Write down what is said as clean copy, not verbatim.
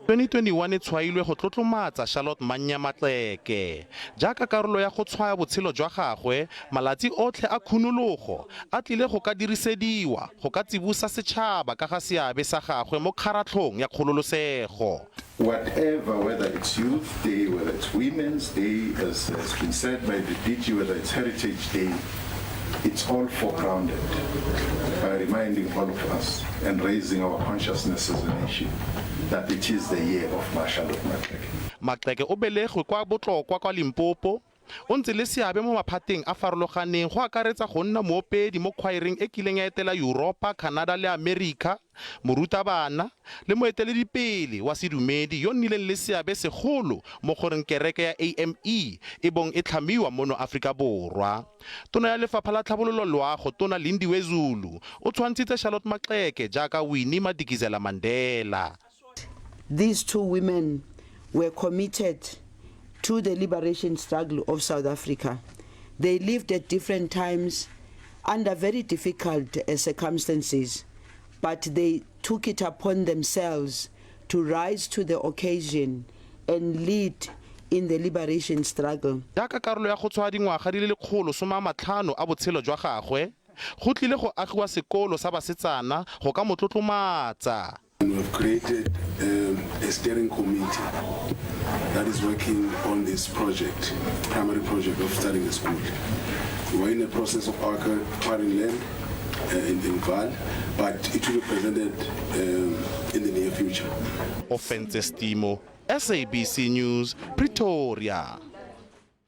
2021 e tshwailwe go tlotlomatsa Charlotte Maxeke jaaka karolo ya go tshwaya botshelo jwa gagwe malatsi otlhe a khunologo a tlile go ka dirisediwa go ka tsibusa setšhaba ka ga seabe sa gagwe mo kgaratlhong ya kgololosego. Whatever, whether it's Youth Day, whether it's Women's Day, as has been said by the DG, whether it's Heritage Day, it's all foregrounded by reminding all of us and raising our consciousness as a nation that it is the year of Charlotte Maxeke. Maxeke o belegwe kwa Botlokwa kwa Limpopo. O ntse le seabe mo maphateng a farologaneng go akaretsa go nna moopedi mo khwaereng e kileng ya etela Europa, Canada le Amerika, morutabana le moeteledipele wa sedumedi yo nnileng le seabe segolo mo goreng kereke ya AME e bong e tlhamiwa mono Afrika Borwa. Tona ya lefapha la tlhabololo loago Tona Lindiwe Zulu o tshwantshitse Charlotte Maxeke jaaka Winnie Madikizela Mandela. These two women were committed to the liberation struggle of South Africa. They lived at different times under very difficult circumstances, but they took it upon themselves to rise to the occasion and lead in the liberation struggle. Jaaka karolo ya go tshwaya dingwaga di le 150 a botshelo jwa gagwe, go tlile go agiwa sekolo sa basetsana go ka motlotlomatsa. We've created a steering committee that is working on this project, primary project of starting a school. We're in the process of acquiring land in Val, but it will be presented in the near future. Offense Stimo, SABC News, Pretoria.